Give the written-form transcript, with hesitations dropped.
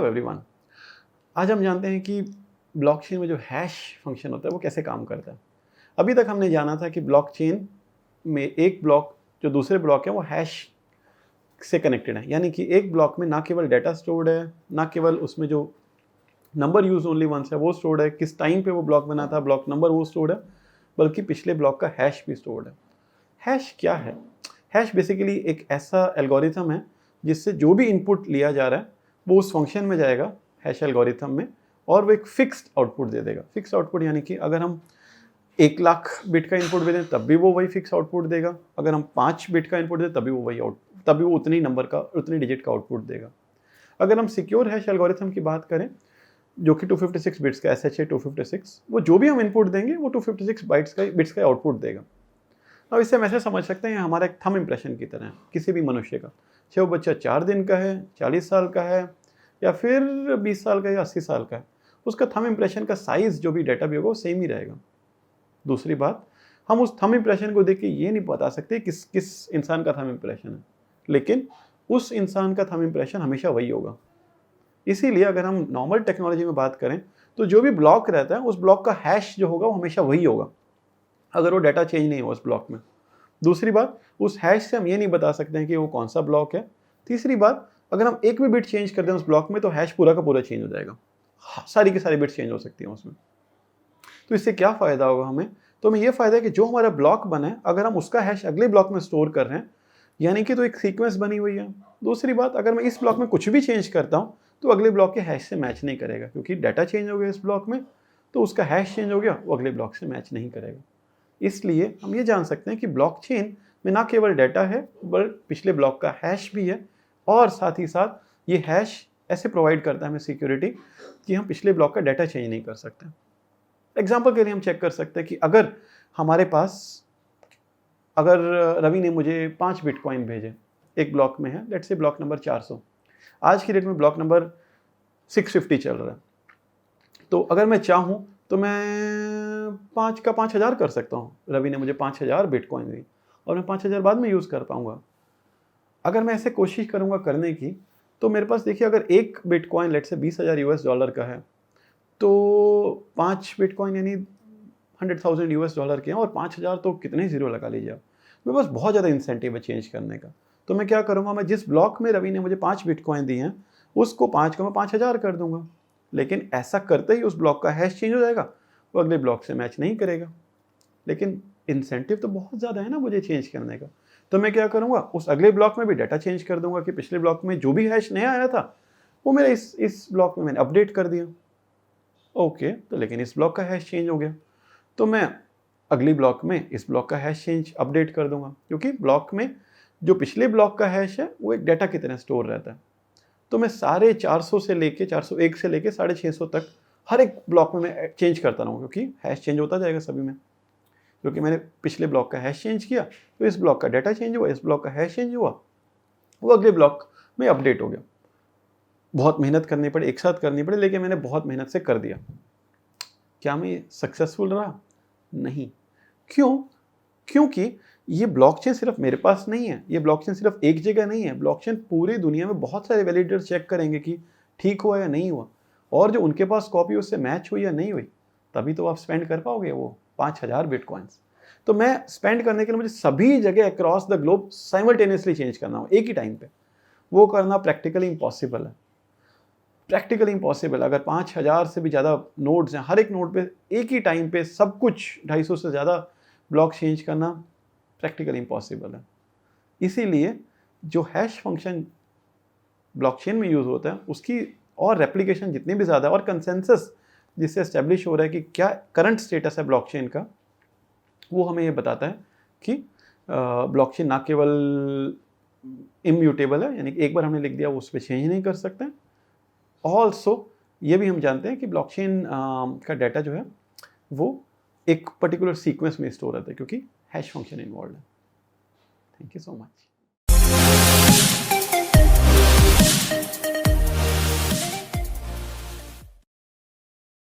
Everyone. आज हम जानते हैं कि ब्लॉकचेन में जो हैश फंक्शन होता है वो कैसे काम करता है। अभी तक हमने जाना था कि ब्लॉकचेन में एक ब्लॉक जो दूसरे ब्लॉक है वो हैश से कनेक्टेड है, यानी कि एक ब्लॉक में ना केवल डाटा स्टोर्ड है, ना केवल उसमें जो नंबर यूज ओनली वंस है वो स्टोर्ड है, किस टाइम पे वो ब्लॉक बना था, ब्लॉक नंबर वो स्टोर्ड है, बल्कि पिछले ब्लॉक का हैश भी स्टोर्ड है। हैश क्या है? हैश बेसिकली एक ऐसा एल्गोरिथम है जिससे जो भी इनपुट लिया जा रहा है वो उस फंक्शन में जाएगा हैश एल्गोरिथम में, और वो एक फिक्स्ड आउटपुट दे देगा। फिक्स्ड आउटपुट यानी कि अगर हम 1,00,000 बिट का इनपुट भी दें तब भी वो वही फिक्स आउटपुट देगा, अगर हम 5 बिट का इनपुट दें तभी वो उतनी नंबर का, उतनी डिजिट का आउटपुट देगा। अगर हम सिक्योर हैश एल्गोरिथम की बात करें जो कि 256 बिट्स का SHA 256, वो जो भी हम इनपुट देंगे वो 256 बिट्स का आउटपुट देगा। अब इससे हम ऐसे समझ सकते हैं हमारा एक थंब इंप्रेशन की तरह है किसी भी मनुष्य का, चाहे वो बच्चा 4 दिन का है, 40 साल का है, या फिर 20 साल का या 80 साल का है, उसका थंब इंप्रेशन का साइज जो भी डेटा भी होगा वो सेम ही रहेगा। दूसरी बात, हम उस थंब इंप्रेशन को देख के ये नहीं बता सकते किस किस इंसान का थंब इंप्रेशन है, लेकिन उस इंसान का थंब इंप्रेशन हमेशा वही होगा। इसीलिए अगर हम नॉर्मल टेक्नोलॉजी में बात करें तो जो भी ब्लॉक रहता है उस ब्लॉक का हैश जो होगा वो हमेशा वही होगा, अगर वो डाटा चेंज नहीं हो उस ब्लॉक में। दूसरी बात, उस हैश से हम ये नहीं बता सकते हैं कि वो कौन सा ब्लॉक है। तीसरी बात, अगर हम एक भी बिट चेंज कर दें उस ब्लॉक में तो हैश पूरा का पूरा चेंज हो जाएगा, सारी की सारी बिट्स चेंज हो सकती हैं उसमें। तो इससे क्या फ़ायदा होगा हमें? तो हमें ये फ़ायदा है कि जो हमारा ब्लॉक बना है अगर हम उसका हैश अगले ब्लॉक में स्टोर कर रहे हैं, यानी कि तो एक सीक्वेंस बनी हुई है। दूसरी बात, अगर मैं इस ब्लॉक में कुछ भी चेंज करता हूँ तो अगले ब्लॉक के हैश से मैच नहीं करेगा, क्योंकि डाटा चेंज हो गया इस ब्लॉक में तो उसका हैश चेंज हो गया, वो अगले ब्लॉक से मैच नहीं करेगा। इसलिए हम ये जान सकते हैं कि ब्लॉकचेन में ना केवल डाटा है बल्कि पिछले ब्लॉक का हैश भी है, और साथ ही साथ ये हैश ऐसे प्रोवाइड करता है हमें सिक्योरिटी कि हम पिछले ब्लॉक का डाटा चेंज नहीं कर सकते। एग्जाम्पल के लिए हम चेक कर सकते हैं कि अगर हमारे पास, अगर रवि ने मुझे 5 बिटकॉइन भेजे, एक ब्लॉक में है, लेट्स से ब्लॉक नंबर 400, आज की डेट में ब्लॉक नंबर 650 चल रहा है, तो अगर मैं चाहूँ तो मैं 5 का 5,000 कर सकता हूँ। रवि ने मुझे 5,000 बिटकॉइन दी और मैं 5,000 बाद में यूज़ कर पाऊँगा। अगर मैं ऐसे कोशिश करूँगा करने की तो मेरे पास देखिए, अगर एक बिटकॉइन लेट्स से $20,000 का है तो 5 बिटकॉइन यानी $100,000 के हैं, और 5,000 तो कितने ही ज़ीरो लगा लीजिए आप। मेरे पास बहुत ज़्यादा इंसेंटिव है चेंज करने का। तो मैं क्या करूँगा, मैं जिस ब्लॉक में रवि ने मुझे 5 बिटकॉइन दी हैं उसको 5 का मैं 5,000 कर दूँगा, लेकिन ऐसा करते ही उस ब्लॉक का हैश चेंज हो जाएगा, वो अगले ब्लॉक से मैच नहीं करेगा। लेकिन इंसेंटिव तो बहुत ज़्यादा है ना मुझे चेंज करने का, तो मैं क्या करूँगा, उस अगले ब्लॉक में भी डाटा चेंज कर दूँगा कि पिछले ब्लॉक में जो भी हैश नया आया था वो मेरा इस ब्लॉक में मैंने अपडेट कर दिया। ओके, तो लेकिन इस ब्लॉक का हैश चेंज हो गया, तो मैं अगली ब्लॉक में इस ब्लॉक का हैश चेंज अपडेट कर दूंगा, क्योंकि ब्लॉक में जो पिछले ब्लॉक का हैश है वो एक डाटा की तरह स्टोर रहता है। तो मैं सारे 400 से लेके 401 से लेके 650 तक हर एक ब्लॉक में मैं चेंज करता रहूँ, क्योंकि हैश चेंज होता जाएगा सभी में। क्योंकि मैंने पिछले ब्लॉक का हैश चेंज किया तो इस ब्लॉक का डाटा चेंज हुआ, इस ब्लॉक का हैश चेंज हुआ, वो अगले ब्लॉक में अपडेट हो गया। बहुत मेहनत करनी पड़ी, एक साथ करनी पड़ी, लेकिन मैंने बहुत मेहनत से कर दिया। क्या मैं सक्सेसफुल रहा? नहीं। क्यों? क्योंकि ये ब्लॉकचेन सिर्फ मेरे पास नहीं है, ये ब्लॉकचेन सिर्फ एक जगह नहीं है, ब्लॉकचेन पूरी दुनिया में बहुत सारे वैलिडेटर चेक करेंगे कि ठीक हुआ या नहीं हुआ, और जो उनके पास कॉपी उससे मैच हुई या नहीं हुई, तभी तो आप स्पेंड कर पाओगे वो 5,000 बिटकॉइंस। तो मैं स्पेंड करने के लिए मुझे सभी जगह across the globe simultaneously change करना हो एक ही टाइम पे, वो करना प्रैक्टिकली इम्पॉसिबल है। Practically impossible. अगर 5,000 से भी ज़्यादा नोड्स हैं, हर एक नोड पे एक ही टाइम पे सब कुछ 250 से ज़्यादा ब्लॉक चेंज करना प्रैक्टिकली इम्पॉसिबल है। इसीलिए जो हैश फंक्शन ब्लॉकचेन में यूज़ होता है उसकी और रेप्लिकेशन जितनी भी ज़्यादा, और कंसेंसस जिससे एस्टेब्लिश हो रहा है कि क्या करंट स्टेटस है ब्लॉकचेन का, वो हमें ये बताता है कि ब्लॉकचेन ना केवल इम्यूटेबल है, यानी कि एक बार हमने लिख दिया वो उस पर चेंज नहीं कर सकते। ऑल्सो ये भी हम जानते हैं कि ब्लॉकचेन का डाटा जो है वो एक पर्टिकुलर सीक्वेंस में स्टोर रहता है, क्योंकि हैश फंक्शन इन्वॉल्व है। Thank you so much.